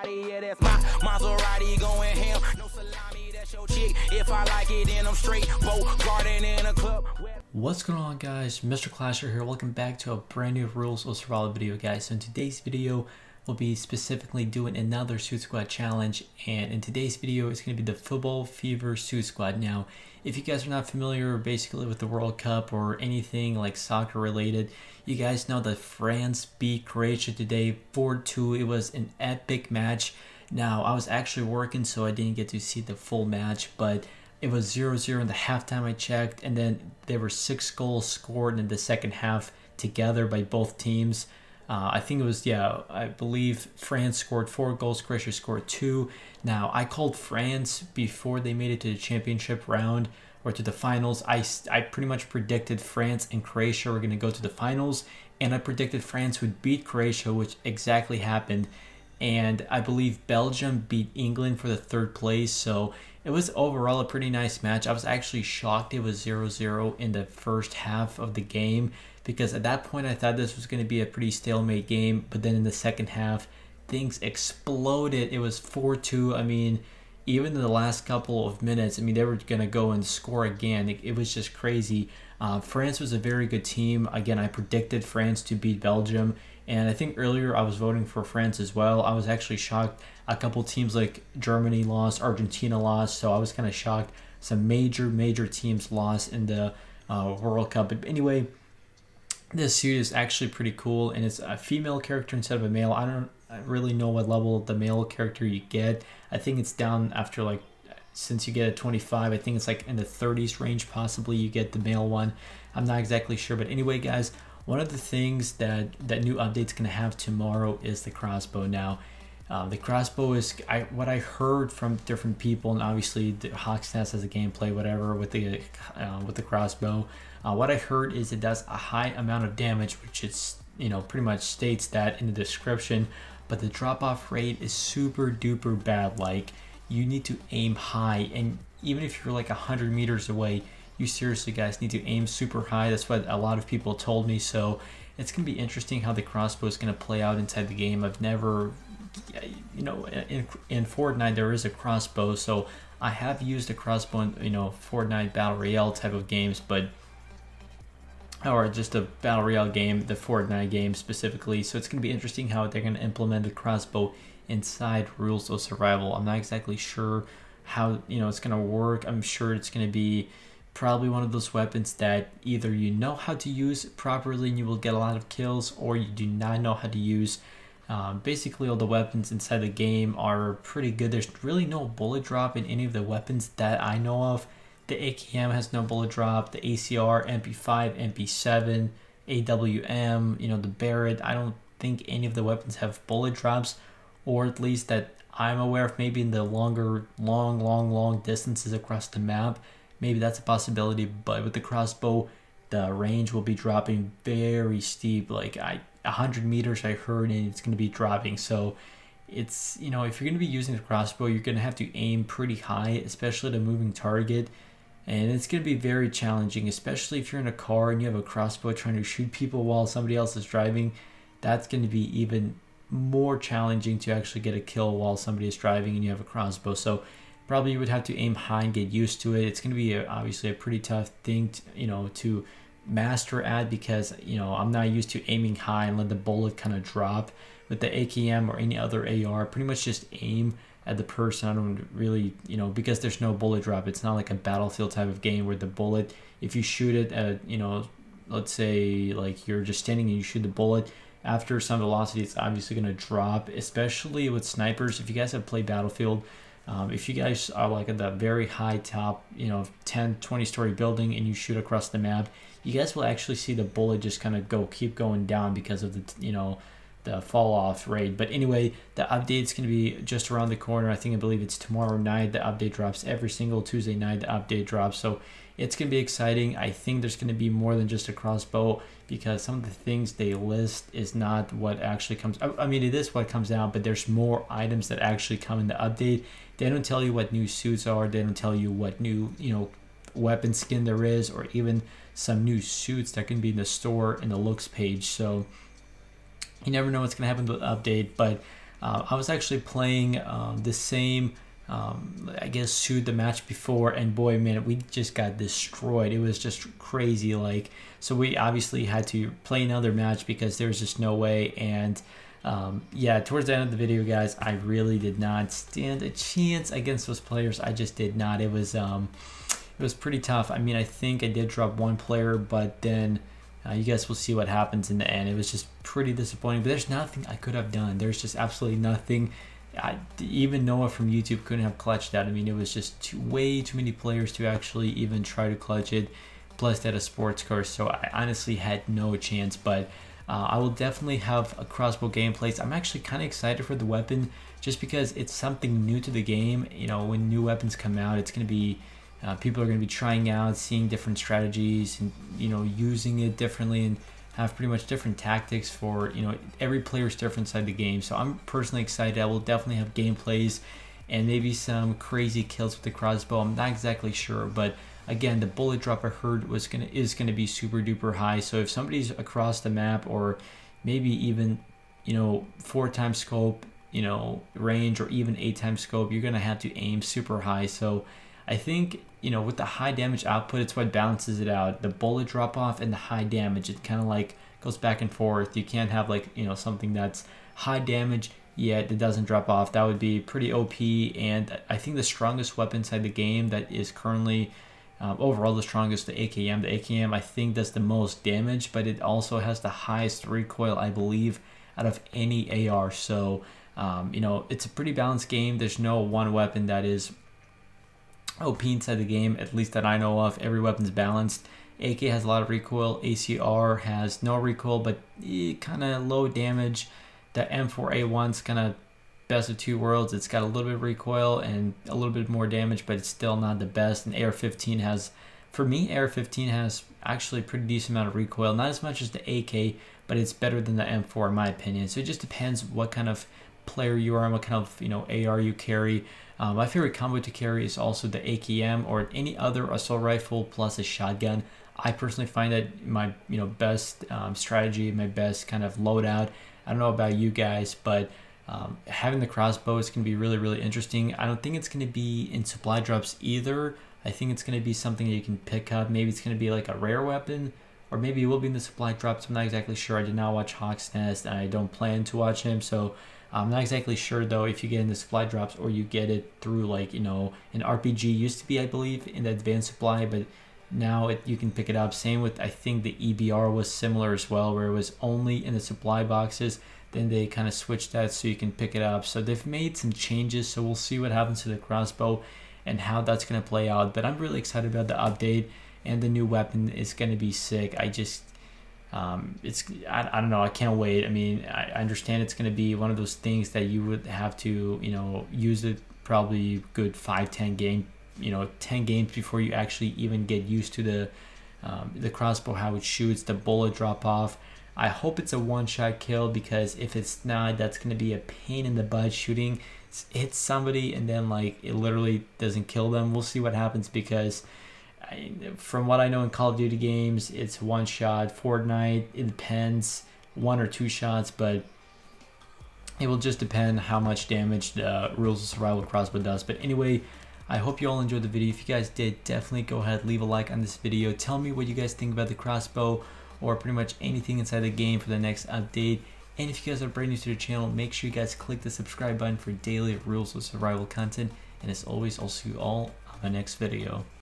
body, yeah, that's my Maserati going ham. No salami, that's your chick. If I like it, then I'm straight. Boat garden in a club. What's going on, guys? Mr. Clasher here. Welcome back to a brand new Rules of Survival video, guys. So in today's video, we'll be specifically doing another Suit Squad challenge, and in today's video, it's going to be the Football Fever Suit Squad. Now, if you guys are not familiar basically with the World Cup or anything like soccer related, you guys know that France beat Croatia today 4-2. It was an epic match. Now, I was actually working, so I didn't get to see the full match, but it was 0-0 in the halftime I checked, and then there were 6 goals scored in the second half together by both teams. I think it was, I believe France scored 4 goals, Croatia scored 2. Now, I called France before they made it to the championship round or to the finals. I pretty much predicted France and Croatia were going to go to the finals, and I predicted France would beat Croatia, which exactly happened. And I believe Belgium beat England for the 3rd place, so it was overall a pretty nice match. I was actually shocked it was 0-0 in the first half of the game, because at that point I thought this was going to be a pretty stalemate game, but then in the second half things exploded. It was 4-2. I mean, even in the last couple of minutes, I mean, they were going to go and score again. It was just crazy. France was a very good team. Again, I predicted France to beat Belgium, and I think earlier I was voting for France as well. I was actually shocked. A couple teams like Germany lost, Argentina lost, so I was kind of shocked. Some major teams lost in the World Cup. But anyway, this suit is actually pretty cool, and it's a female character instead of a male. I don't really know what level of the male character you get. I think it's down after, like, since you get a 25, I think it's like in the 30s range possibly you get the male one. I'm not exactly sure, but anyway, guys, one of the things that new update's gonna have tomorrow is the crossbow. Now, the crossbow is what I heard from different people, and obviously the HawksNest has a gameplay, whatever, with the crossbow. What I heard is it does a high amount of damage, which it's, pretty much states that in the description, but the drop-off rate is super duper bad. Like, you need to aim high, and even if you're like 100 meters away, you seriously, guys, need to aim super high. That's what a lot of people told me, so it's gonna be interesting how the crossbow is gonna play out inside the game. I've never, in Fortnite there is a crossbow, so I have used a crossbow in Fortnite Battle Royale type of games, but or just a Battle Royale game, the Fortnite game specifically. So it's going to be interesting how they're going to implement the crossbow inside Rules of Survival. I'm not exactly sure how it's going to work. I'm sure it's going to be probably one of those weapons that either you know how to use properly and you will get a lot of kills, or you do not know how to use. Basically, all the weapons inside the game are pretty good. There's really no bullet drop in any of the weapons that I know of. The AKM has no bullet drop. The ACR, MP5, MP7, AWM, the Barrett, I don't think any of the weapons have bullet drops, or at least that I'm aware of. Maybe in the long distances across the map, maybe that's a possibility. But with the crossbow, the range will be dropping very steep, like 100 meters I heard, and it's going to be dropping. So it's, if you're going to be using the crossbow, you're going to have to aim pretty high, especially at a moving target. And it's going to be very challenging, especially if you're in a car and you have a crossbow trying to shoot people while somebody else is driving. That's going to be even more challenging to actually get a kill while somebody is driving and you have a crossbow. So probably you would have to aim high and get used to it. It's going to be obviously a pretty tough thing to master at, because I'm not used to aiming high and let the bullet kind of drop. With the AKM or any other AR, pretty much just aim at the person. I don't really, because there's no bullet drop. It's not like a Battlefield type of game where the bullet, if you shoot it at, let's say like you're just standing and you shoot the bullet, after some velocity it's obviously going to drop, especially with snipers. If you guys have played Battlefield, if you guys are like at the very high top, 10-20 story building, and you shoot across the map, you guys will actually see the bullet just kind of keep going down because of the, the fall off rate. But anyway, the update's going to be just around the corner. I believe it's tomorrow night. The update drops every single Tuesday night. The update drops, so it's going to be exciting. I think there's going to be more than just a crossbow, because some of the things they list is not what actually comes. I mean, it is what comes out, but there's more items that actually come in the update. They don't tell you what new suits are. They don't tell you what new weapon skin there is, or even some new suits that can be in the store in the looks page. So you never know what's going to happen with the update, but I was actually playing the same I guess suit the match before, and boy man, we just got destroyed. It was just crazy. Like, so we obviously had to play another match because there was just no way. And yeah, towards the end of the video, guys, I really did not stand a chance against those players. I just did not. It was pretty tough. I mean, I think I did drop one player, but then you guys will see what happens in the end. It was just pretty disappointing, but there's nothing I could have done. There's just absolutely nothing. Even Noah from YouTube couldn't have clutched that. I mean, it was just way too many players to actually even try to clutch it. Plus, they had a sports car, so I honestly had no chance. But I will definitely have a crossbow gameplays. I'm actually kind of excited for the weapon, just because it's something new to the game. You know, when new weapons come out, it's going to be people are going to be trying out, seeing different strategies, and using it differently, and have pretty much different tactics for, every player's different side of the game. So I'm personally excited. I will definitely have gameplays and maybe some crazy kills with the crossbow. I'm not exactly sure, but again, the bullet drop I heard is gonna be super duper high. So if somebody's across the map, or maybe even 4x scope, range, or even 8x scope, you're gonna have to aim super high. So I think, with the high damage output, it's what balances it out. The bullet drop off and the high damage, it kind of like goes back and forth. You can't have like, something that's high damage yet it doesn't drop off. That would be pretty OP. And I think the strongest weapon inside the game that is currently overall the strongest, the AKM. The AKM, I think, does the most damage, but it also has the highest recoil, I believe, out of any AR. So, it's a pretty balanced game. There's no one weapon that is OP inside the game, at least that I know of. Every weapon's balanced. AK has a lot of recoil. ACR has no recoil, but kind of low damage. The M4A1's kind of best of two worlds. It's got a little bit of recoil and a little bit more damage, but it's still not the best. And AR-15 has, for me, AR-15 has actually a pretty decent amount of recoil. Not as much as the AK, but it's better than the M4 in my opinion. So it just depends what kind of player you are and what kind of AR you carry. My favorite combo to carry is also the AKM or any other assault rifle plus a shotgun. I personally find that my best strategy, my best kind of loadout. I don't know about you guys, but having the crossbow is going to be really, really interesting. I don't think it's going to be in supply drops either. I think it's going to be something that you can pick up. Maybe it's going to be like a rare weapon, or maybe it will be in the supply drops. I'm not exactly sure. I did not watch HawksNest, and I don't plan to watch him, so I'm not exactly sure though if you get in the supply drops or you get it through like an RPG used to be, I believe, in the advanced supply, but now you can pick it up. Same with, I think the EBR was similar as well, where it was only in the supply boxes. Then they kind of switched that so you can pick it up. So they've made some changes, so we'll see what happens to the crossbow and how that's going to play out. But I'm really excited about the update, and the new weapon is going to be sick. I just I don't know, I can't wait. I mean, I understand it's going to be one of those things that you would have to use it probably good 5-10 game 10 games before you actually even get used to the crossbow, how it shoots, the bullet drop off. I hope it's a one-shot kill, because if it's not, that's going to be a pain in the butt. Shooting hits somebody and then like it literally doesn't kill them. We'll see what happens, because from what I know in Call of Duty games, it's one shot. Fortnite, it depends, 1 or 2 shots, but it will just depend how much damage the Rules of Survival crossbow does. But anyway, I hope you all enjoyed the video. If you guys did, definitely go ahead, leave a like on this video. Tell me what you guys think about the crossbow, or pretty much anything inside the game for the next update. And if you guys are brand new to the channel, make sure you guys click the subscribe button for daily Rules of Survival content. And as always, I'll see you all on my next video.